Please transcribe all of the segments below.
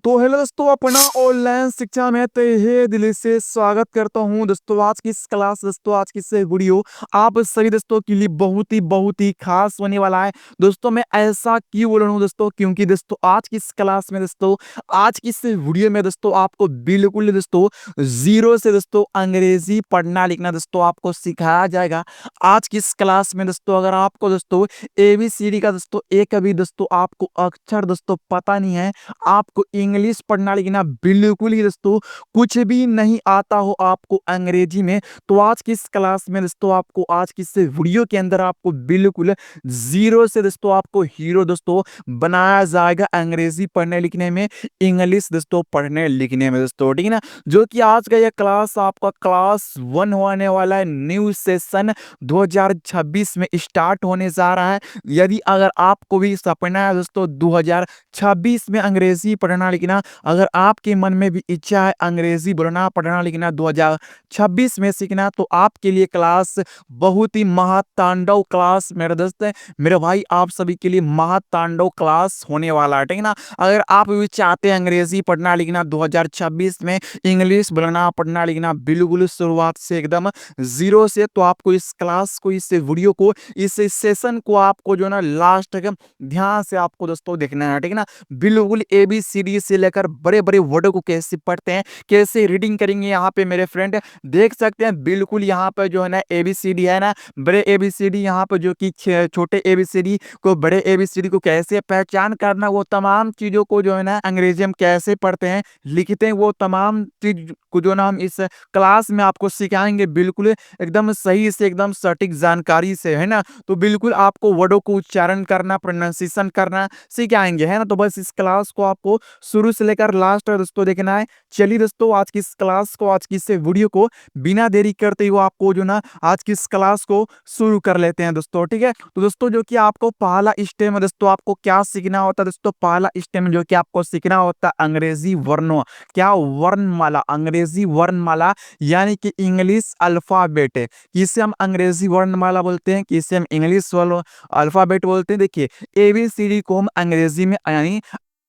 तो हेलो दोस्तों, अपना ऑनलाइन शिक्षा में तहे दिल से स्वागत करता हूं दोस्तों। आज की इस क्लास दोस्तों, आज की इस वीडियो आप सभी दोस्तों के लिए बहुत ही खास होने वाला है दोस्तों। मैं ऐसा क्यों बोल रहा हूं दोस्तों, क्योंकि दोस्तों आज की इस क्लास में दोस्तों, आज की इस वीडियो में दोस्तों आपको बिल्कुल दोस्तों जीरो से दोस्तों अंग्रेजी पढ़ना लिखना दोस्तों आपको सिखाया जाएगा। आज की इस क्लास में दोस्तों अगर आपको दोस्तों एबीसीडी का दोस्तों एक भी दोस्तों आपको अक्षर दोस्तों पता नहीं है, आपको इंग्लिश पढ़ना लिखना बिल्कुल ही दोस्तों कुछ भी नहीं आता हो आपको अंग्रेजी में, तो आज की इस क्लास में दोस्तों आपको आज की इस वीडियो के अंदर आपको बिल्कुल जीरो से दोस्तों आपको हीरो दोस्तों बनाया जाएगा अंग्रेजी पढ़ने लिखने में, इंग्लिश दोस्तों पढ़ने लिखने में दोस्तों, ठीक है ना। जो कि आज का यह क्लास आपका क्लास 1 होने वाला है, न्यू सेशन 2026 में स्टार्ट होने जा रहा है। यदि अगर आपको भी सपना है दोस्तों 2026 में अंग्रेजी पढ़ना लिखना, अगर आपके मन में भी इच्छा है अंग्रेजी बोलना पढ़ना लिखना 2026 में सीखना, तो आपके लिए क्लास बहुत ही महातांडव क्लास मेरे दोस्त मेरे भाई आप सभी के लिए महातांडव क्लास होने वाला है, ठीक है ना। अगर आप भी चाहते हैं अंग्रेजी पढ़ना लिखना 2026 में, इंग्लिश बोलना पढ़ना लिखना बिल्कुल शुरुआत से एकदम जीरो से, तो आपको इस क्लास को, इस वीडियो को, इस सेशन को आपको जो ना लास्ट तक ध्यान से आपको दोस्तों देखना है, ठीक है ना। बिल्कुल एबीसीडी से लेकर बड़े बड़े वर्ड को कैसे पढ़ते हैं, कैसे रीडिंग करेंगे, यहाँ पे मेरे फ्रेंड देख सकते हैं। बिल्कुल यहाँ पे जो है ना एबीसीडी है ना, बड़े एबीसीडी यहाँ पे जो कि छोटे एबीसीडी को, बड़े एबीसीडी को कैसे पहचान करना, वो तमाम चीजों को जो है ना अंग्रेजी हम कैसे पढ़ते हैं लिखते हैं, वो तमाम चीज को जो ना हम इस क्लास में आपको सिखाएंगे बिल्कुल एकदम सही से, एकदम सटीक जानकारी से, है ना। तो बिल्कुल आपको वर्डों को उच्चारण करना, प्रोनाउंसिएशन करना सिखाएंगे, है ना। तो बस इस क्लास को आपको शुरू से लेकर लास्ट तक दोस्तों देखना है। चलिए दोस्तों आज की इस क्लास को, आज की इस वीडियो को बिना देरी करते हुए आपको जो ना आज की इस क्लास को शुरू कर लेते हैं दोस्तों, ठीक है। तो दोस्तों जो कि आपको पहला स्टेप में दोस्तों आपको क्या सीखना होता है दोस्तों, पहला स्टेप में जो कि आपको सीखना होता है अंग्रेजी वर्णों, क्या वर्णमाला, अंग्रेजी वर्णमाला यानी कि इंग्लिश अल्फाबेट है। किसे हम अंग्रेजी वर्णमाला बोलते हैं, किसे हम इंग्लिश अल्फाबेट बोलते हैं। देखिए एबीसीडी को हम अंग्रेजी में यानी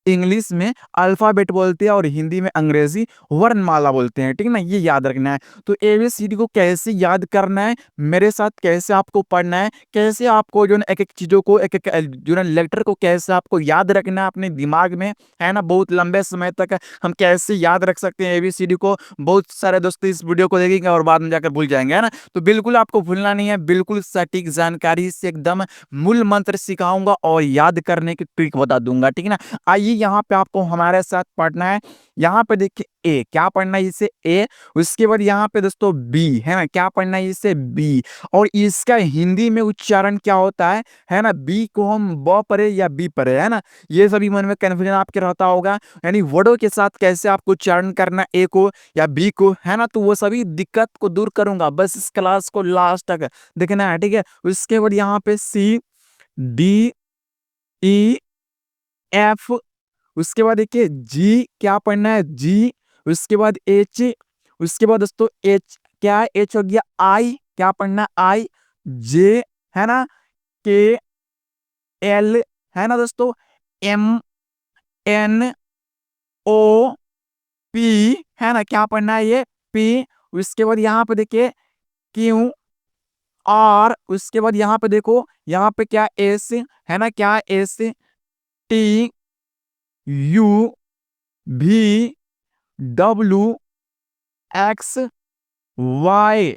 इंग्लिश में अल्फाबेट बोलते हैं और हिंदी में अंग्रेजी वर्णमाला बोलते हैं, ठीक है ना। ये याद रखना है। तो एबीसीडी को कैसे याद करना है, मेरे साथ कैसे आपको पढ़ना है, कैसे आपको जो है एक एक चीजों को, एक एक जो है लेटर को कैसे आपको याद रखना है अपने दिमाग में, है ना। बहुत लंबे समय तक हम कैसे याद रख सकते हैं एबीसीडी को, बहुत सारे दोस्त इस वीडियो को देखेंगे और बाद में जाकर भूल जाएंगे, है ना। तो बिल्कुल आपको भूलना नहीं है, बिल्कुल सटीक जानकारी से एकदम मूल मंत्र सिखाऊंगा और याद करने की ट्रिक बता दूंगा, ठीक है ना। आइए यहाँ पे आपको हमारे साथ पढ़ना है। यहाँ पे देखिए ए, क्या पढ़ना है इसे ए, उसके बाद यहाँ पे दोस्तों बी, है ना, क्या पढ़ना है इसे बी, और इसका हिंदी में उच्चारण क्या होता है ना। बी को हम ब पढ़े या बी पढ़े, है ना। ये सभी मन में कन्फ्यूजन आपके रहता होगा, यानी वर्डों के साथ कैसे आपको उच्चारण करना ए को या बी को, है ना। तो वो सभी दिक्कत को दूर करूंगा, बस इस क्लास को लास्ट तक देखना है, ठीक है। उसके बाद यहाँ पे सी डी ई एफ, उसके बाद देखिए जी, क्या पढ़ना है जी, उसके बाद एच, उसके बाद दोस्तों एच, क्या है एच हो गया, आई, क्या पढ़ना है आई, जे, है ना, के एल, है ना दोस्तों, एम एन ओ पी, है ना, क्या पढ़ना है ये पी, उसके बाद यहाँ पे देखिए क्यू आर, उसके बाद यहाँ पे देखो यहाँ पे क्या एस, है ना, क्या एस टी यू भी डब्लू एक्स वाई,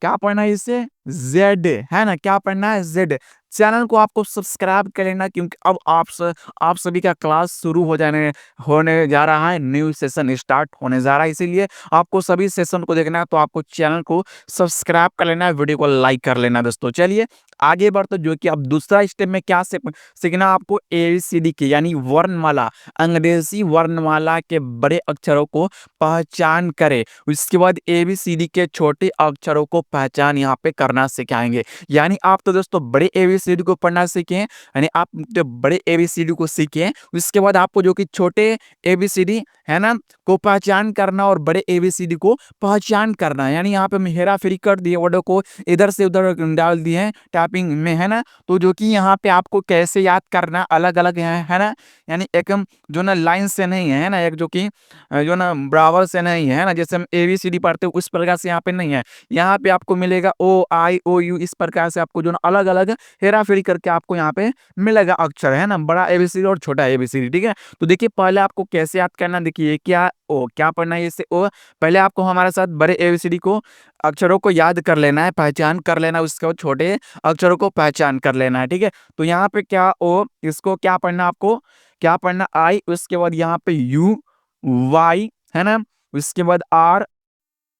क्या पढ़ना है इसे जेड, है ना, क्या पढ़ना है जेड। चैनल को आपको सब्सक्राइब कर लेना, क्योंकि अब आप सभी का क्लास शुरू होने जा रहा है, न्यू सेशन स्टार्ट होने जा रहा है, इसीलिए आपको सभी सेशन को देखना है। तो आपको चैनल को सब्सक्राइब कर लेना है, वीडियो को लाइक कर लेना दोस्तों। चलिए आगे बढ़ते, जो कि अब दूसरा स्टेप में क्या सीखना आपको एबीसीडी की यानी वर्णमाला, अंग्रेजी वर्णमाला के बड़े अक्षरों को पहचान करे, उसके बाद एबीसीडी के छोटे अक्षरों को पहचान यहाँ पे करना सिखाएंगे। यानी आप तो दोस्तों बड़े एबीसीडी को पढ़ना सीखे, यानी आप तो बड़े एबीसीडी को सीखे, उसके बाद आपको जो कि छोटे एबीसीडी है ना, को पहचान करना और बड़े एबीसीडी को पहचान करना। यानी यहाँ पे हम हेरा फेरी कर दिए, वर्डों को इधर से उधर डाल दिए हैं टाइपिंग में, है ना। तो जो कि यहाँ पे आपको कैसे याद करना अलग अलग है ना। यानी एक जो ना लाइन से नहीं है ना, एक जो कि जो ना बराबर से नहीं है ना, जैसे हम एबीसीडी पढ़ते हैं उस प्रकार से यहाँ पे नहीं है। यहाँ पे आपको मिलेगा ओ आई ओ यू, इस प्रकार से आपको जो ना अलग अलग हेरा फेरी करके आपको यहाँ पे मिलेगा अक्षर, है ना, बड़ा एबीसीडी और छोटा एबीसीडी, ठीक है। तो देखिए पहले आपको कैसे याद करना, देखिए क्या ओ क्या पढ़ना है, इससे ओ पहले आपको हमारे साथ बड़े एबीसीडी को अक्षरों को याद कर लेना है, पहचान कर लेना है, उसके बाद छोटे अक्षरों को पहचान कर लेना है, ठीक है। तो यहाँ पे क्या ओ, इसको क्या पढ़ना, आपको क्या पढ़ना आई, उसके बाद यहाँ पे यू वाई, है ना, उसके बाद आर,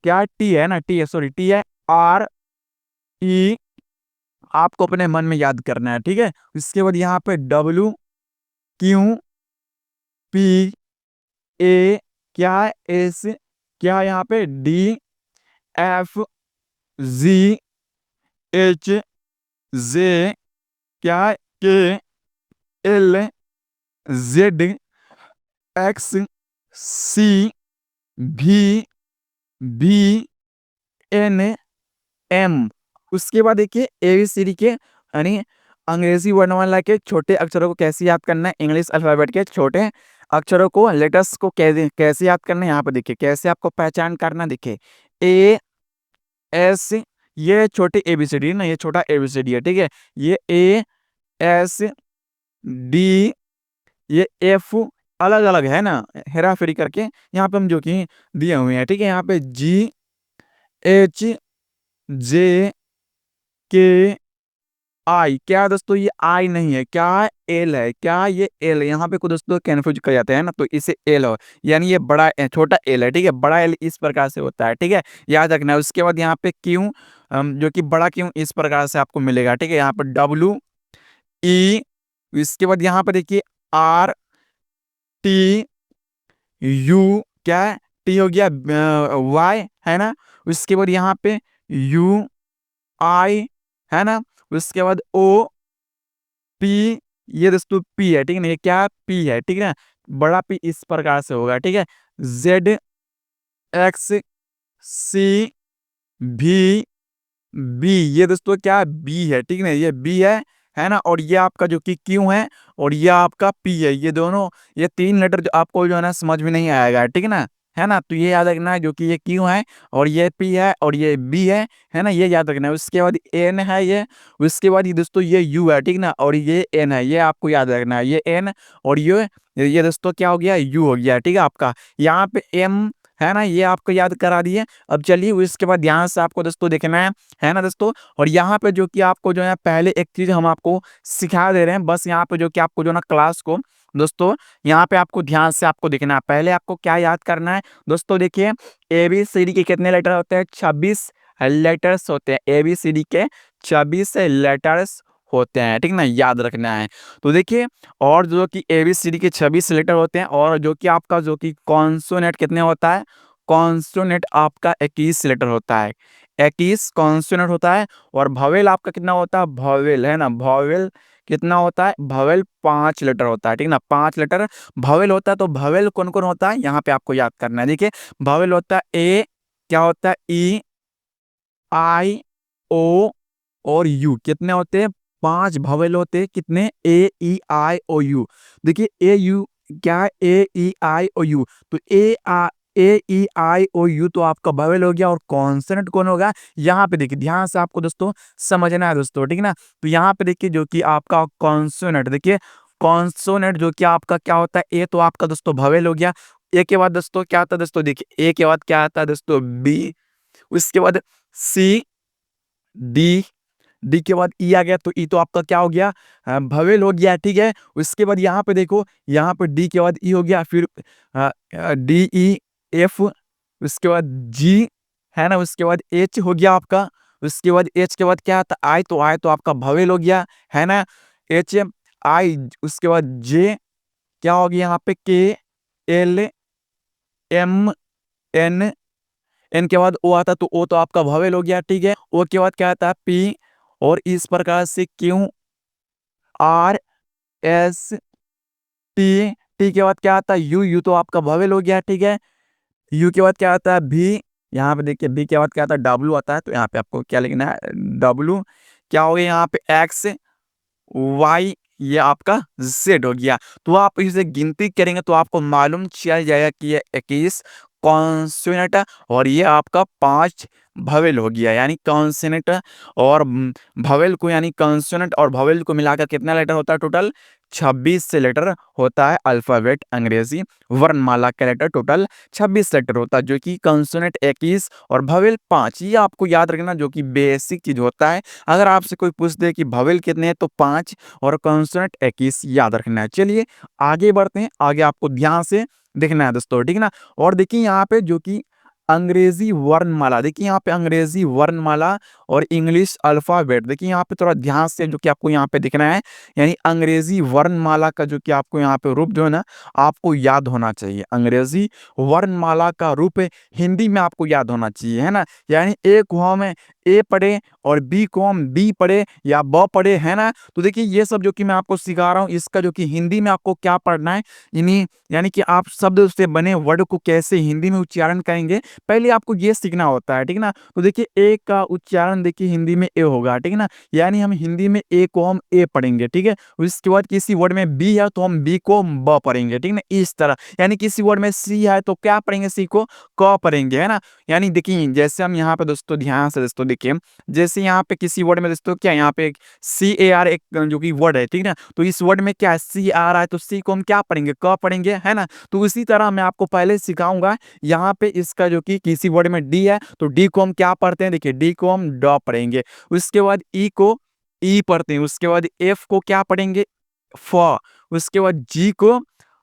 क्या टी है ना, टी है, सॉरी टी है, आर ई, आपको अपने मन में याद करना है, ठीक है। इसके बाद यहाँ पे डब्ल्यू क्यू पी ए, क्या एस, क्या यहाँ पे D F G H J, क्या के एल जेड एक्स सी भी बी एन एम। उसके बाद देखिए एबीसीडी के यानी अंग्रेजी वर्णमाला के छोटे अक्षरों को कैसे याद करना है, इंग्लिश अल्फाबेट के छोटे अक्षरों को, लेटर्स को कैसे याद करना है। यहाँ पे देखिए कैसे आपको पहचान करना, देखिए ए एस, ये छोटे एबीसीडी ना, ये छोटा एबीसीडी है, ठीक है। ये ए एस डी, ये एफ, अलग अलग है ना, हेरा फेरी करके यहाँ पे हम जो कि दिए हुए हैं, ठीक है। यहाँ पे जी एच जे के आई, क्या दोस्तों ये आई नहीं है, क्या एल है, क्या ये एल है, यहाँ पे कुछ दोस्तों कंफ्यूज कर जाते हैं ना, तो इसे एल हो, यानी ये बड़ा छोटा एल है, ठीक है। बड़ा एल इस प्रकार से होता है, ठीक है, याद रखना है। उसके बाद यहाँ पे क्यू, जो कि बड़ा क्यू इस प्रकार से आपको मिलेगा, ठीक है। यहाँ पर डब्ल्यू ई, इसके बाद यहाँ पे देखिए आर टी यू, क्या है, टी हो गया वाई, है ना। उसके बाद यहाँ पे यू आई, है ना। उसके बाद ओ पी, ये दोस्तों पी है, ठीक है ना, ये क्या पी है, ठीक है ना, बड़ा पी इस प्रकार से होगा, ठीक है। जेड एक्स सी भी बी, ये दोस्तों क्या बी है, ठीक है ना, ये बी है ना। और ये आपका जो कि क्यू है और ये आपका पी है, ये दोनों, ये तीन लेटर जो आपको जो है ना समझ में नहीं आएगा, ठीक है ना। तो ये याद रखना है, जो कि ये क्यू है और ये पी है और ये बी है ना, ये याद रखना है। उसके बाद एन है ये, उसके बाद ये दोस्तों ये यू है, ठीक ना, और ये एन है, ये आपको याद रखना है, ये एन और ये दोस्तों क्या हो गया, यू हो गया, ठीक है आपका। यहाँ पे एम है ना, ये आपको याद करा दिए। अब चलिए उसके बाद ध्यान से आपको दोस्तों देखना है ना दोस्तों। और यहाँ पे जो कि आपको जो है पहले एक चीज हम आपको सिखा दे रहे हैं, बस यहाँ पे जो कि आपको जो ना क्लास को दोस्तों यहाँ पे आपको ध्यान से आपको देखना है। पहले आपको क्या याद करना है दोस्तों, देखिए एबीसीडी के कितने लेटर होते हैं, 26 लेटर्स होते हैं, एबीसीडी के 26 लेटर्स होते हैं, ठीक ना, याद रखना है। तो देखिए और जो कि एबीसीडी के 26 लेटर होते हैं, और जो कि आपका जो कि कॉन्सोनेंट कितने होता है, कॉन्सोनेंट आपका 21 लेटर होता है, 21 कॉन्सोनेंट होता है। और भवेल आपका कितना होता है, भवेल है ना, भवेल कितना होता है, भवेल 5 लेटर होता है, ठीक ना, 5 लेटर भवेल होता है। तो भवेल कौन कौन होता है यहाँ पे आपको याद करना है। देखिए भवेल होता है ए, क्या होता है ई आई ओ और यू, कितने होते हैं, 5 भवेल होते हैं, कितने, ए ई आई ओ यू। देखिए ए यू, क्या ए ई आई ओ यू, तो ए ई आई ओ यू तो आपका भवेल हो गया। और कॉन्सोनेंट कौन होगा, यहाँ पे देखिए ध्यान से आपको दोस्तों समझना है दोस्तों, ठीक ना। तो यहाँ पे देखिए जो कि आपका कॉन्सोनेंट, देखिए कॉन्सोनेंट जो कि आपका क्या होता है, ए तो आपका दोस्तों भवेल हो गया। ए के बाद दोस्तों क्या आता है दोस्तों, देखिए ए के बाद क्या आता है दोस्तों, बी, उसके बाद सी डी, डी के बाद ई आ गया, तो ई तो आपका क्या हो गया, भवेल हो गया, ठीक है। उसके बाद यहाँ पे देखो, यहाँ पे डी के बाद ई हो गया, फिर डी ई एफ, उसके बाद जी, है ना, उसके बाद एच हो गया आपका। उसके बाद एच के बाद क्या आता, आई तो आपका भवेल हो गया, है ना, एच आई। उसके बाद जे, क्या हो गया यहाँ पे, के एल एम एन, एन के बाद ओ आता, तो ओ तो आपका भवेल हो गया, ठीक है। ओ के बाद क्या आता है, पी, और इस प्रकार से Q R S T T के बाद क्या आता है यू, यू तो आपका वोवेल हो गया, ठीक है। यू के बाद क्या आता है भी, यहाँ पे देखिए बी के बाद क्या आता है डब्लू आता है, तो यहाँ पे आपको क्या लिखना है डब्लू। क्या हो गया यहाँ पे एक्स, वाई, ये आपका जेड हो गया। तो आप इसे गिनती करेंगे तो आपको मालूम चल जाएगा कि ये 21 कॉन्सोनेंट है और ये आपका 5 भवेल हो गया। यानी कॉन्सोनेंट और भवेल को, यानी कॉन्सोनेंट और भवेल को मिलाकर कितना लेटर होता है टोटल 26 से लेटर होता है अल्फाबेट अंग्रेजी वर्णमाला का लेटर टोटल 26 लेटर होता है, जो कि कॉन्सोनेंट 21 और भवेल 5। ये आपको याद रखना जो कि बेसिक चीज होता है। अगर आपसे कोई पूछ दे कि भवेल कितने हैं तो 5 और कॉन्सोनेंट 21 याद रखना है। चलिए आगे बढ़ते हैं, आगे आपको ध्यान से देखना है दोस्तों, ठीक है ना। और देखिए यहाँ पे जो कि अंग्रेजी वर्णमाला, देखिए यहाँ पे अंग्रेजी वर्णमाला और इंग्लिश अल्फाबेट, देखिए यहाँ पे थोड़ा ध्यान से जो कि आपको यहाँ पे दिखना है। यानी अंग्रेजी वर्णमाला का जो कि आपको यहाँ पे रूप जो है ना आपको याद होना चाहिए। अंग्रेजी वर्णमाला का रूप हिंदी में आपको याद होना चाहिए, है ना। यानी ए को हम ए पढ़े और बी को हम बी पढ़े या ब पढ़े, है ना। तो देखिए ये सब जो कि मैं आपको सिखा रहा हूँ इसका जो कि हिंदी में आपको क्या पढ़ना है, यानी कि आप शब्द से बने वर्ड को कैसे हिंदी में उच्चारण करेंगे, पहले आपको ये सीखना होता है, ठीक है ना। तो देखिए ए का उच्चारण देखिए हिंदी में ए होगा, ठीक है ना। यानी हम हिंदी में ए को हम ए पढ़ेंगे, ठीक है। उसके बाद किसी वर्ड में बी है तो हम बी को ब पढ़ेंगे, ठीक है ना, इस तरह। यानी किसी वर्ड में सी है तो क्या पढ़ेंगे, सी को क पढ़ेंगे, है ना। यानी देखिए जैसे हम यहाँ पे दोस्तों ध्यान से दोस्तों देखिए, जैसे यहाँ पे किसी वर्ड में दोस्तों क्या यहाँ पे सी ए आर एक जो कि वर्ड है, ठीक है ना। तो इस वर्ड में क्या सी आ रहा है तो सी को हम क्या पढ़ेंगे, क पढ़ेंगे, है ना। तो इसी तरह मैं आपको पहले सिखाऊंगा। यहाँ पे इसका जो कि किसी वर्ड में डी है तो डी को हम क्या पढ़ते हैं, देखिए डी को हम ड पढ़ेंगे। उसके बाद ई को ई पढ़ते हैं। उसके बाद एफ को क्या पढ़ेंगे, फ। उसके बाद जी को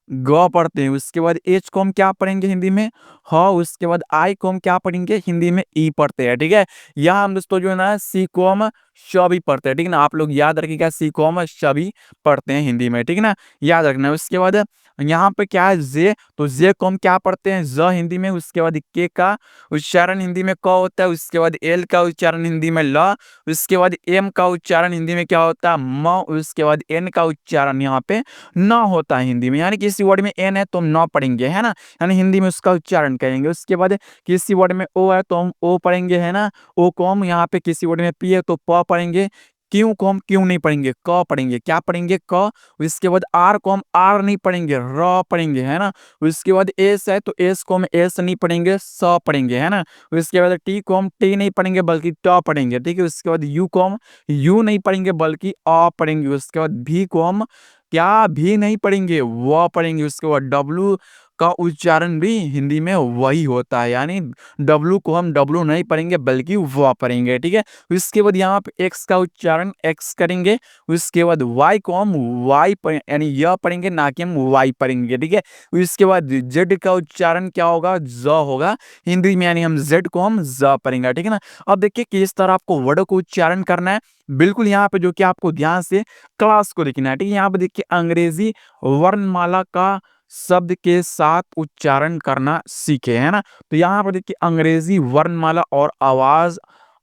ग पढ़ते हैं। उसके बाद एच को हम क्या पढ़ेंगे हिंदी में ह। उसके बाद आई को हम क्या पढ़ेंगे हिंदी में ई पढ़ते हैं, ठीक है। यहाँ हम दोस्तों जो है ना सी को हम श भी पढ़ते हैं, ठीक है ना। आप लोग याद रखिएगा सी को हम श भी पढ़ते हैं हिंदी में, ठीक है ना, याद रखना है। उसके बाद यहाँ पे क्या है जे, तो जे को हम क्या पढ़ते हैं ज हिंदी में। उसके बाद के का उच्चारण हिंदी में क होता है। उसके बाद एल का उच्चारण हिंदी में ल। उसके बाद एम का उच्चारण हिंदी में क्या होता है म। उसके बाद एन का उच्चारण यहाँ पे न होता है हिंदी में। यानी किसी वर्ड में एन है तो हम न पढ़ेंगे, है ना, यानी हिंदी में उसका उच्चारण करेंगे। उसके बाद किसी वर्ड में ओ है तो हम ओ पढ़ेंगे, है ना। ओ को हम यहाँ पे किसी वर्ड में पी है तो प पढ़ेंगे। क्यों को हम क्यों नहीं पढ़ेंगे, क पढ़ेंगे, क्या पढ़ेंगे क। उसके बाद आर को हम आर नहीं पढ़ेंगे, र पढ़ेंगे, है ना। उसके बाद एस है तो एस को हम एस नहीं पढ़ेंगे, स पढ़ेंगे, है ना। उसके बाद टी को हम टी नहीं पढ़ेंगे बल्कि ट पढ़ेंगे, ठीक है। उसके बाद यू को हम यू नहीं पढ़ेंगे बल्कि अ पढ़ेंगे। उसके बाद भी को हम क्या भी नहीं पढ़ेंगे, व पढ़ेंगे। उसके बाद डब्लू का उच्चारण भी हिंदी में वही होता है, यानी डब्लू को हम डब्लू नहीं पढ़ेंगे बल्कि व पढ़ेंगे, ठीक है। उसके बाद यहाँ पे एक्स का उच्चारण एक्स करेंगे। उसके बाद वाई को हम वाई यानी य पढ़ेंगे, ना कि हम वाई पढ़ेंगे, ठीक है। उसके बाद जेड का उच्चारण क्या होगा, ज होगा हिंदी में, यानी हम जेड को हम ज पढ़ेंगे, ठीक है ना। अब देखिए किस तरह आपको वर्ड को उच्चारण करना है, बिल्कुल यहाँ पे जो कि आपको ध्यान से क्लास को लिखना है, ठीक है। यहाँ पे देखिए अंग्रेजी वर्णमाला का शब्द के साथ उच्चारण करना सीखे, है ना। तो यहाँ पर देखिए अंग्रेजी वर्णमाला और आवाज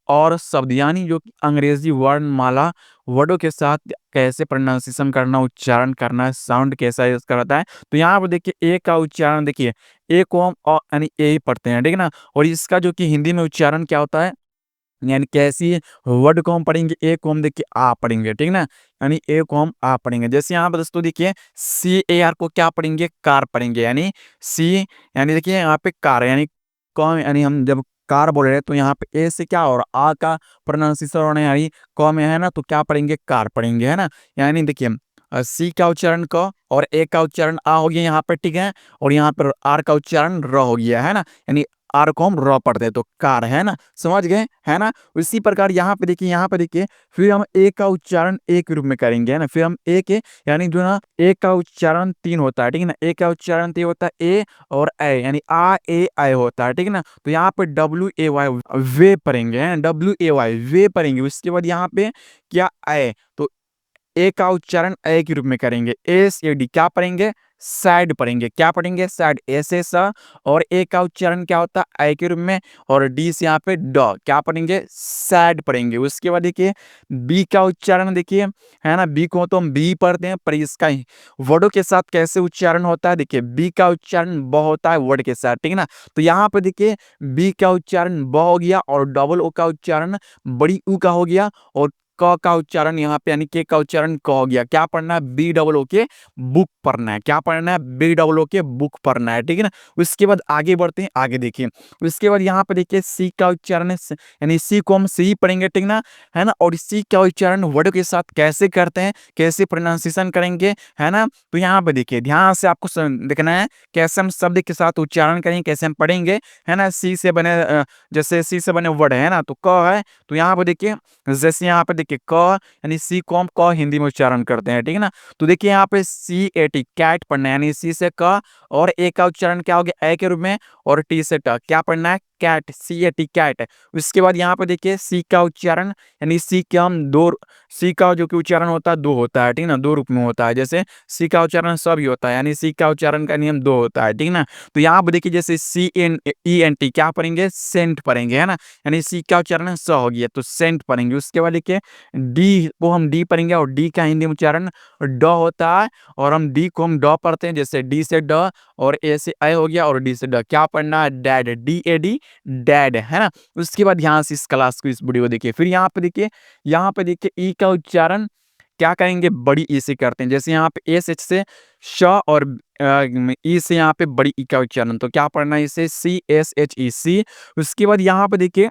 और शब्द, यानी जो कि अंग्रेजी वर्णमाला वर्डों के साथ कैसे प्रोनाउंसिएशन करना, उच्चारण करना, साउंड कैसा इसका रहता है। तो यहाँ पर देखिए ए का उच्चारण देखिए ए को हम यानी ए ही पढ़ते हैं, ठीक है ना। और इसका जो कि हिंदी में उच्चारण क्या होता है, यानी कैसी वर्ड को हम पढ़ेंगे, ए को हम देखिए आ पढ़ेंगे, ठीक ना। यानी ए को हम आ पढ़ेंगे। जैसे यहाँ पर दोस्तों देखिए सी ए आर को क्या पढ़ेंगे, कार पढ़ेंगे। यानी सी यानी देखिए यहाँ पे कार यानी कौन, यानी हम जब कार बोल रहे हैं तो यहाँ पे ए से क्या और आ का प्रोनाउंसिएशन होना है, यानी क में है ना तो क्या पढ़ेंगे कार पढ़ेंगे, है ना। यानी देखिए सी का उच्चारण क और ए का उच्चारण आ हो गया यहाँ पे, ठीक है। और यहाँ पर आर का उच्चारण र हो गया, है ना। यानी आर को हम र पढ़ते हैं तो कार, है ना, समझ गए, है ना। उसी प्रकार यहाँ पे देखिए फिर हम ए का उच्चारण ए के रूप में करेंगे, है ना। फिर हम ए के यानी जो ना ए का उच्चारण 3 होता है, ठीक है ना। ए का उच्चारण 3 होता है ए और ए, यानी आ ए आई होता है, ठीक है ना। तो यहाँ पे डब्ल्यू ए वाई वे पढ़ेंगे, है डब्ल्यू ए वाई वे पढ़ेंगे। उसके बाद यहाँ पे क्या आए तो ए का उच्चारण ए के रूप में करेंगे, ए से डी क्या पढ़ेंगे, सैड पढ़ेंगे, क्या पढ़ेंगे, सैड, ए से स। और ए का उच्चारण क्या होता है, ए के रूप में, और डी से यहाँ पे ड, क्या पढ़ेंगे, सैड पढ़ेंगे। उसके बाद देखिए बी का उच्चारण देखिए, है ना, बी को तो हम बी पढ़ते हैं, पर इसका वर्डों के साथ कैसे उच्चारण होता है, देखिए बी का उच्चारण ब होता है वर्ड के साथ, ठीक है ना। तो यहाँ पे देखिए बी का उच्चारण ब हो गया, और डबल ओ का उच्चारण बड़ी ऊ का हो गया, और क का उच्चारण यहाँ पे यानी के का उच्चारण क हो गया। क्या पढ़ना है, बी डबल ओ के बुक पढ़ना है, क्या पढ़ना है, बी डबल ओ के बुक पढ़ना है, ठीक है ना। उसके बाद आगे बढ़ते हैं, आगे देखिए उसके बाद यहाँ पे देखिए सी का उच्चारण यानी सी को हम सी पढ़ेंगे, ठीक ना, है ना। और सी का उच्चारण वर्ड के साथ कैसे करते हैं, कैसे प्रोनाउंसिएशन करेंगे, है ना। तो यहाँ पे देखिए ध्यान से आपको देखना है कैसे हम शब्द के साथ उच्चारण करेंगे, कैसे हम पढ़ेंगे, है ना। सी से बने जैसे सी से बने वर्ड है ना, तो क है, तो यहाँ पे देखिए जैसे यहाँ पे देखिए क यानी सी को हम क हिंदी में उच्चारण करते हैं, ठीक है ना। तो देखिए यहाँ पे सी ए टी कैट पढ़ना है, यानी सी से क, और ए का उच्चारण क्या हो गया ए के रूप में, और टी से ट, क्या पढ़ना है, cat, C A T cat. उसके बाद यहाँ पे देखिए सी का उच्चारण यानी सी का हम दो, सी का जो कि उच्चारण होता है दो होता है, ठीक ना, दो रूप में होता है। जैसे सी का उच्चारण सब ही होता है, यानी सी का उच्चारण का नियम दो होता है, ठीक ना। तो यहाँ पे देखिए जैसे C N E N T क्या पढ़ेंगे, सेंट पढ़ेंगे, है ना, यानी सी का उच्चारण स हो गया तो सेंट पढ़ेंगे। उसके बाद देखिए डी को हम डी पढ़ेंगे, और डी का हिंदी में उच्चारण ड होता है, और हम डी को हम ड पढ़ते हैं, जैसे डी से ड, और ए से ए हो गया, और डी से ड, क्या पढ़ना है, dad, D A D dad, है ना। उसके बाद यहाँ से इस क्लास को, इस वीडियो को देखिए। फिर यहाँ पे देखिए ई का उच्चारण क्या करेंगे, बड़ी ई से करते हैं। जैसे यहाँ पे एस एच से श, और ई से यहाँ पे बड़ी ई का उच्चारण, तो क्या पढ़ना है इसे, सी एस एच ई सी। उसके बाद यहाँ पे देखिए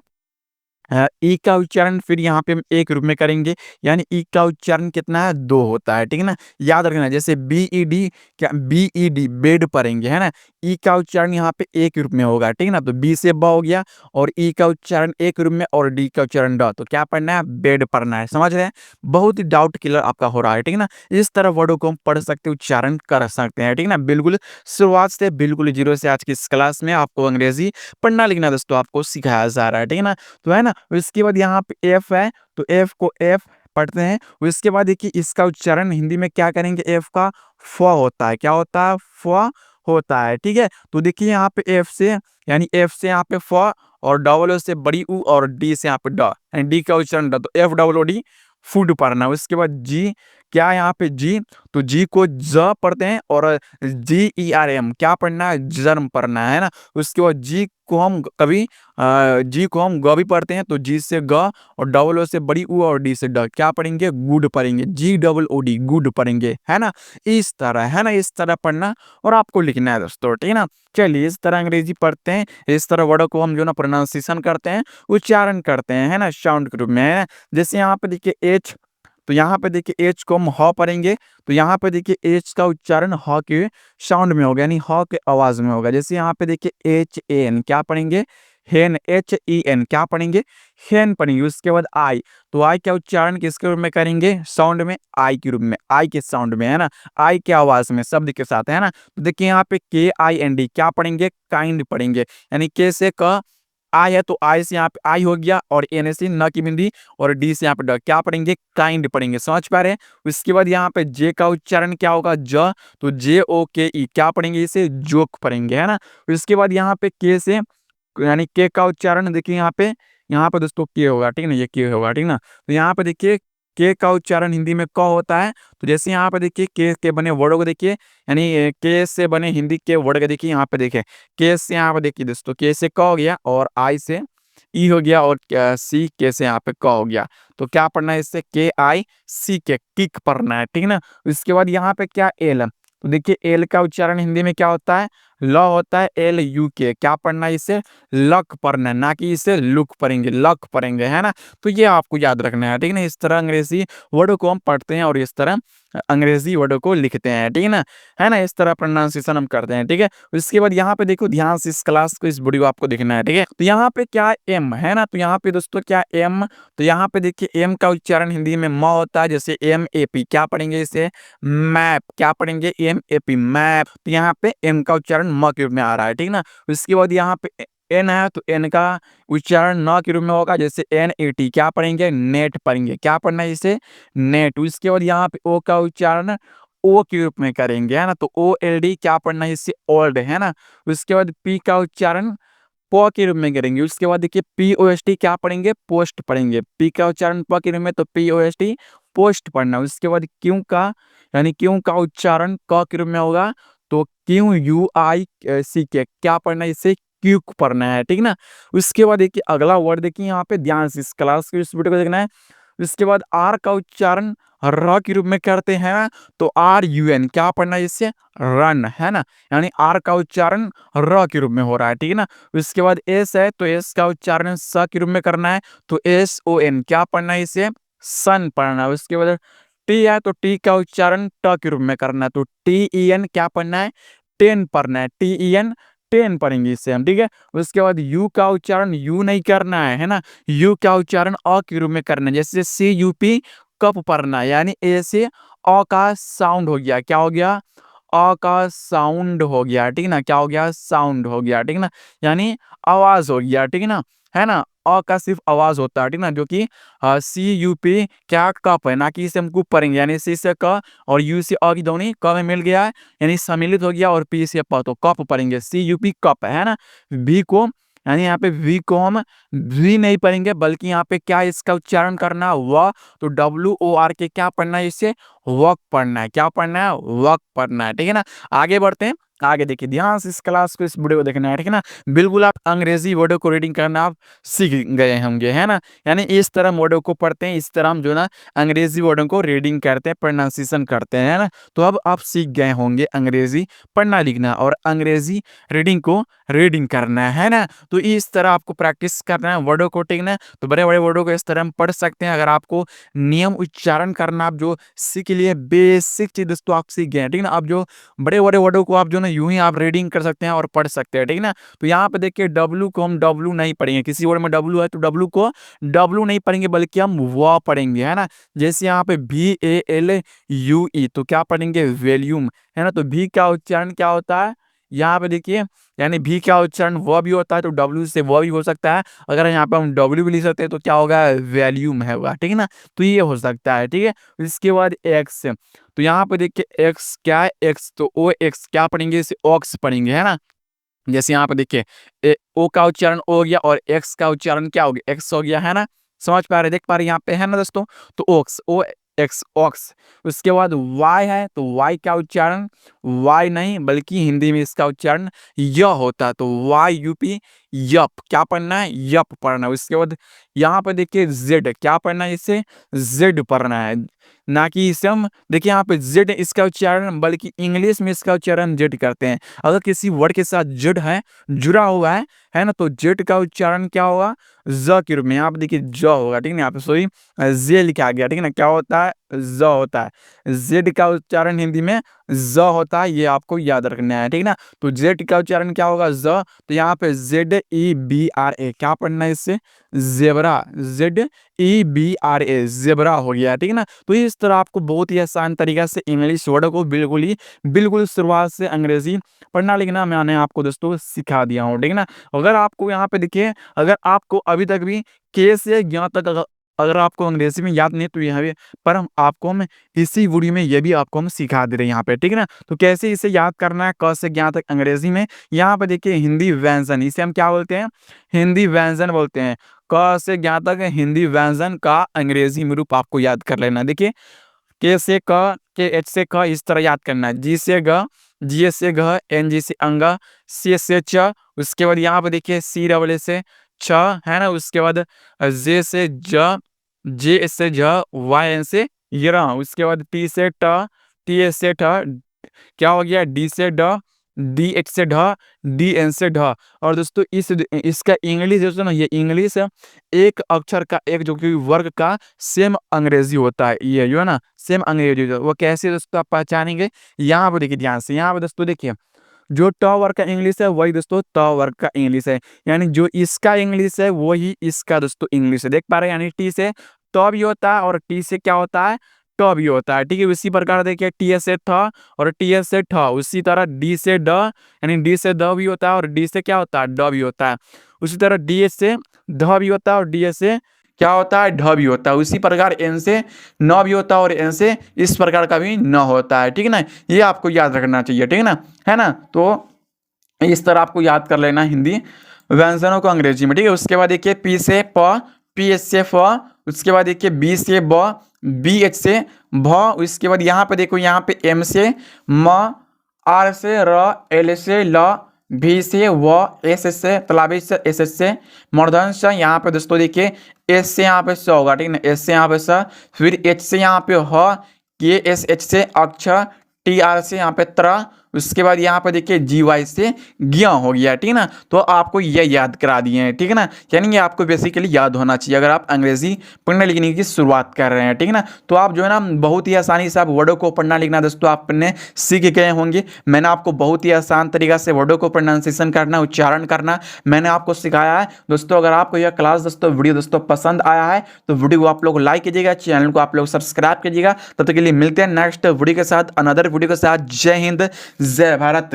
ई का उच्चारण फिर यहाँ पे हम एक रूप में करेंगे, यानी ई का उच्चारण कितना है, दो होता है, ठीक है ना। याद रखना, जैसे बी ई डी, क्या बी ई डी बेड पढ़ेंगे, है ना, ई का उच्चारण यहाँ पे एक रूप में होगा, ठीक है ना। तो बी से ब हो गया, और ई का उच्चारण एक रूप में, और डी का उच्चारण ड, तो क्या पढ़ना है, बेड पढ़ना है। समझ रहे हैं, बहुत ही डाउट क्लियर आपका हो रहा है, ठीक है ना। इस तरह वर्डों को हम पढ़ सकते, उच्चारण कर सकते हैं, ठीक है ना। बिल्कुल शुरुआत से, बिल्कुल जीरो से आज की इस क्लास में आपको अंग्रेजी पढ़ना लिखना दोस्तों आपको सिखाया जा रहा है, ठीक है ना। तो है ना, उसके बाद यहाँ पे एफ है, तो एफ को एफ पढ़ते हैं। उसके बाद देखिए इसका उच्चारण हिंदी में क्या करेंगे, एफ का फ होता है, क्या होता है, फ होता है, ठीक है। तो देखिए यहाँ पे एफ से, यानी एफ से यहाँ पे फ, और डबल ओ से बड़ी ऊ, और डी से यहाँ पे ड, यानी डी का उच्चारण ड, तो F double O D food पढ़ना। उसके बाद जी, क्या यहाँ पे जी, तो जी को ज पढ़ते हैं, और जी ई आर एम क्या पढ़ना है, जर्म पढ़ना है ना। उसके बाद जी को हम कभी जी को हम ग भी पढ़ते हैं, तो जी से ग, और डबल ओ से बड़ी ऊ, और डी से ड, क्या पढ़ेंगे, गुड पढ़ेंगे, जी डबल ओ डी गुड पढ़ेंगे, है ना। इस तरह, है ना, इस तरह पढ़ना और आपको लिखना है दोस्तों, ठीक है ना। चलिए इस तरह अंग्रेजी पढ़ते हैं, इस तरह वर्डों को हम जो ना प्रोनाउंसिएशन करते हैं, उच्चारण करते हैं, है ना, साउंड के रूप में, है ना। जैसे यहाँ पे देखिए एच, तो यहाँ पे देखिए एच को हम ह पढ़ेंगे, तो यहाँ पे देखिए एच का उच्चारण ह के साउंड में होगा, यानी ह के आवाज में होगा। जैसे यहाँ पे देखिए एच एन क्या पढ़ेंगे, हेन, एच ई एन क्या पढ़ेंगे, हेन पढ़ेंगे। उसके बाद आई, तो आई का उच्चारण किसके रूप में करेंगे, साउंड में, आई के रूप में, आई के साउंड में, है ना, आई के आवाज में, शब्द के साथ, है ना। तो देखिए यहाँ पे के आई एन डी क्या पढ़ेंगे, काइंड पढ़ेंगे, यानी के से क, आई है तो आई से यहाँ पे आई हो गया, और एन से न की बिंदी, और डी से यहाँ पे ड, क्या पढ़ेंगे, काइंड पढ़ेंगे। समझ पा रहे हैं। उसके बाद यहाँ पे जे का उच्चारण क्या होगा, ज, तो जे ओ के ई क्या पढ़ेंगे, इसे जोक पढ़ेंगे, है ना। उसके बाद यहाँ पे के से, यानी के का उच्चारण देखिए यहाँ पे दोस्तों के होगा, ठीक है ना, ये के होगा, ठीक ना। तो यहाँ पे देखिए के का उच्चारण हिंदी में क होता है। तो जैसे यहाँ पे देखिए के बने वर्डों को देखिए, यानी के से बने हिंदी के वर्ड को देखिए, यहाँ पे देखिए के से, यहाँ पे देखिए दोस्तों के से क हो गया, और आई से ई हो गया, और सी के से यहाँ पे क हो गया। तो क्या पढ़ना है, इससे के आई सी के, किक पढ़ना है, ठीक है ना। उसके बाद यहाँ पे क्या एल, तो देखिए एल का उच्चारण हिंदी में क्या होता है, ल होता है, एल यू के, क्या पढ़ना है, इसे लक पढ़ना है, ना कि इसे लुक पढ़ेंगे, लक पढ़ेंगे, है ना। तो ये आपको याद रखना है, ठीक है ना। इस तरह अंग्रेजी वर्ड को हम पढ़ते हैं, और इस तरह अंग्रेजी वर्ड को लिखते हैं, ठीक है ना, है ना। इस तरह प्रोनाउंसिएशन हम करते हैं, ठीक है। उसके बाद यहाँ पे देखो ध्यान से इस क्लास को, इस वीडियो आपको देखना है, ठीक है। तो यहाँ पे क्या एम है ना, तो यहाँ पे दोस्तों क्या एम, तो यहाँ पे देखिए एम का उच्चारण हिंदी में म होता है। जैसे एम ए पी क्या पढ़ेंगे, इसे मैप, क्या पढ़ेंगे, एम ए पी मैप। तो यहाँ पे एम का उच्चारण म के रूप में आ रहा है, ठीक ना। उसके बाद यहाँ पे एन है तो एन का उच्चारण न के रूप में होगा, जैसे NET क्या पढ़ेंगे, नेट पढ़ेंगे। क्या पढ़ना है इसे, नेट। उसके बाद यहाँ पे ओ का उच्चारण ओ के रूप में करेंगे, है ना, तो OLD क्या पढ़ना है इसे, ओल्ड, है ना। उसके बाद पी का उच्चारण प के रूप में करेंगे। उसके बाद देखिए POST क्या पढ़ेंगे, पोस्ट पढ़ेंगे। पी का उच्चारण प के रूप में तो POST पोस्ट पढ़ना। उसके बाद क्यू का, यानी क्यू का उच्चारण क के रूप में होगा, तो QUIC क्या पढ़ना है इसे, क्यूक पढ़ना है, ठीक ना। उसके बाद देखिए अगला वर्ड देखिए यहाँ पे ध्यान से इस क्लास के इस वीडियो को देखना है। उसके बाद आर का उच्चारण र के रूप में करते हैं, तो RUN क्या पढ़ना है इससे, रन, है ना, यानी आर का उच्चारण र के रूप में हो रहा है, ठीक है ना। उसके बाद एस है तो एस का उच्चारण स के रूप में करना है, तो SON क्या पढ़ना है इसे, सन पढ़ना है। उसके बाद टी है तो टी का उच्चारण ट के रूप में करना है, तो TEN क्या पढ़ना है, टेन पढ़ना है, TEN टेन पढ़ेंगे इससे हम, ठीक है। उसके बाद यू का उच्चारण यू नहीं करना है ना, यू का उच्चारण अ के रूप में करना है, जैसे CUP कप पढ़ना है, यानी ए से अ का साउंड हो गया, क्या हो गया, अ का साउंड हो गया, ठीक है ना, क्या हो गया, साउंड हो गया, ठीक है ना, यानी आवाज हो गया, ठीक है ना। अ का सिर्फ आवाज होता है, ठीक ना, जो कि CUP क्या कप है, ना कि इसे हम कुप पढ़ेंगे, यानी सी से क और यू से अ की ध्वनि क में मिल गया है, यानी सम्मिलित हो गया, और पी से प तो कप पढ़ेंगे, CUP कप, है ना। वी को, यानी यहाँ पे वी को हम वी नहीं पढ़ेंगे, बल्कि यहाँ पे क्या इसका उच्चारण करना, व, तो WORK क्या पढ़ना है इसे, वर्क पढ़ना है, क्या पढ़ना है, वर्क पढ़ना है, ठीक है ना। आगे बढ़ते हैं, आगे देखिए ध्यान से इस क्लास को, इस वीडियो को देखना है, ठीक है ना। बिल्कुल आप अंग्रेजी वर्डों को रीडिंग करना आप सीख गए होंगे, है ना, यानी इस तरह वर्डों को पढ़ते हैं, इस तरह हम जो ना अंग्रेजी वर्डों को रीडिंग करते हैं, प्रोनाउंसिएशन करते हैं, है ना। तो अब आप सीख गए होंगे अंग्रेजी पढ़ना लिखना और अंग्रेजी रीडिंग को रीडिंग करना है ना। तो इस तरह आपको प्रैक्टिस करना है वर्डों को, ठीक ना। तो बड़े बड़े वर्डों को इस तरह हम पढ़ सकते हैं। अगर आपको नियम उच्चारण करना आप जो सीख लिए, बेसिक चीज दोस्तों आप सीख गए हैं, ठीक ना। अब जो बड़े बड़े वर्डों को आप जो ना यूं ही आप रीडिंग कर सकते हैं और पढ़ सकते हैं, ठीक ना। तो यहाँ पे देखिए डब्लू को हम डब्लू नहीं पढ़ेंगे, किसी वर्ड में डब्लू है तो डब्लू को डब्लू नहीं पढ़ेंगे, बल्कि हम व पढ़ेंगे, है ना। जैसे यहाँ पे VALUE तो क्या पढ़ेंगे, वैल्यूम, है ना। तो भी का उच्चारण क्या होता है, यहाँ पे देखिए, यानी भी का उच्चारण व भी होता है, तो डब्ल्यू से व भी हो सकता है। अगर यहाँ पे हम डब्ल्यू भी लिख सकते हैं तो क्या होगा, वैल्यूम है होगा, ठीक है ना। तो ये हो सकता है, ठीक है। इसके बाद एक्स, तो यहाँ पे देखिए एक्स क्या है, एक्स तो OX क्या पढ़ेंगे, इसे ऑक्स पढ़ेंगे, है ना। जैसे यहाँ पे देखिए ओ का उच्चारण ओ हो गया और एक्स का उच्चारण क्या हो गया, एक्स हो गया, है ना। समझ पा रहे, देख पा रहे यहाँ पे, है ना दोस्तों। तो ओक्स, OX ऑक्स। उसके बाद वाई है तो वाई का उच्चारण वाई नहीं, बल्कि हिंदी में इसका उच्चारण य होता है, तो YUP यप, क्या पढ़ना है, यप पढ़ना है। उसके बाद यहाँ पे देखिए जेड, क्या पढ़ना है इसे, जेड पढ़ना है, ना कि इसे हम देखिए यहाँ पे जेड इसका उच्चारण, बल्कि इंग्लिश में इसका उच्चारण जेड करते हैं। अगर किसी वर्ड के साथ जेड है, जुड़ा हुआ है ना, तो जेड का उच्चारण क्या होगा, ज के रूप में। यहाँ पे देखिए ज होगा, ठीक है ना, यहाँ पे सॉरी जे लिखा गया, ठीक है ना, क्या होता है, ज होता है। जेड का उच्चारण हिंदी में ज होता है, ये आपको याद रखना है, ठीक है ना। तो जेड का उच्चारण क्या होगा, ज, तो यहाँ पे ZEBRA क्या पढ़ना है इससे, जेबरा, ZEBRA जेबरा हो गया, ठीक है ना। तो इस तरह आपको बहुत ही आसान तरीका से इंग्लिश वर्ड को बिल्कुल शुरुआत से अंग्रेजी पढ़ना लिखना मैंने आपको दोस्तों सिखा दिया हूँ, ठीक है ना। अगर आपको यहाँ पे देखिए, अगर आपको अभी तक भी के से ज्ञ तक अगर आपको अंग्रेजी में याद नहीं, तो यहाँ पे पर हम इसी वीडियो में ये भी आपको हम सिखा दे रहे हैं यहाँ पे, ठीक है ना। तो कैसे इसे याद करना है, क से ज्ञ तक अंग्रेजी में, यहाँ पे देखिए हिंदी व्यंजन, इसे हम क्या बोलते हैं, हिंदी व्यंजन बोलते हैं। क से ज्ञ तक हिंदी व्यंजन का अंग्रेजी में रूप आपको याद कर लेना। देखिए के से क, के एच से ख, इस तरह याद करना है। जी से ग, जी से घ, एन जी से अंगा, से च। उसके बाद यहाँ पे देखिए सी डबल से छ, है ना। उसके बाद जे से ज, जे से झ, वाई एन से यर। उसके बाद टी से ट, टी एस से ठ, क्या हो गया, डी से ड, डी एच से ढ, डी एन से ढ। और दोस्तों इसका इंग्लिश जो है ना, ये इंग्लिश एक अक्षर का, एक जो कि वर्ग का सेम अंग्रेजी होता है, ये जो है ना सेम अंग्रेजी वो कैसे दोस्तों आप पहचानेंगे, यहाँ पे देखिए ध्यान से। यहाँ पे दोस्तों देखिए जो ट वर्ग का इंग्लिश है वही दोस्तों त वर्ग का इंग्लिश है, यानी जो इसका इंग्लिश है वही इसका दोस्तों इंग्लिश है, देख पा रहे हैं। यानी टी से त भी होता है और टी से क्या होता है, ट भी होता है। ठीक है, उसी प्रकार देखिए टी से थ और टी से ठ, उसी तरह डी से ड यानी डी से द भी होता है और डी से क्या होता है, ड भी होता है। उसी तरह डी से ध भी होता है और डी से क्या होता है, ढ भी होता है। उसी प्रकार एन से न भी होता है और एन से इस प्रकार का भी न होता है। ठीक है ना, ये आपको याद रखना चाहिए। ठीक है ना, है ना। तो इस तरह आपको याद कर लेना हिंदी व्यंजनों को अंग्रेजी में। ठीक है, उसके बाद देखिए पी से प, पी एच से फ, उसके बाद देखिए बी से ब, बी एच से भ, उसके बाद यहाँ पे देखो, यहाँ पे एम से म, आर से र, एल से ल, भी से व, एस से तलाबी से एस से मूर्धन से यहाँ पे दोस्तों देखिए एस से यहाँ पे स होगा। ठीक है ना, एस से यहाँ पे स, फिर एच से यहाँ पे ह, के एस एच से अक्ष, टी आर से यहाँ पे त्र, उसके बाद यहाँ पे देखिए जी वाई से ज्ञ हो गया। ठीक है ना, तो आपको ये याद करा दिए हैं। ठीक है ना, यानी ये आपको बेसिकली याद होना चाहिए अगर आप अंग्रेजी पढ़ने लिखने की शुरुआत कर रहे हैं। ठीक है ना, तो आप जो है ना बहुत ही आसानी से आप वर्डों को पढ़ना लिखना दोस्तों आपने सीख गए होंगे। मैंने आपको बहुत ही आसान तरीका से वर्डों को प्रोनाउंसिएशन करना, उच्चारण करना मैंने आपको सिखाया है दोस्तों। अगर आपको यह क्लास दोस्तों वीडियो दोस्तों पसंद आया है तो वीडियो को आप लोग लाइक कीजिएगा, चैनल को आप लोग सब्सक्राइब कीजिएगा। तब तक के लिए मिलते हैं नेक्स्ट वीडियो के साथ, अनदर वीडियो के साथ। जय हिंद, जय भारत।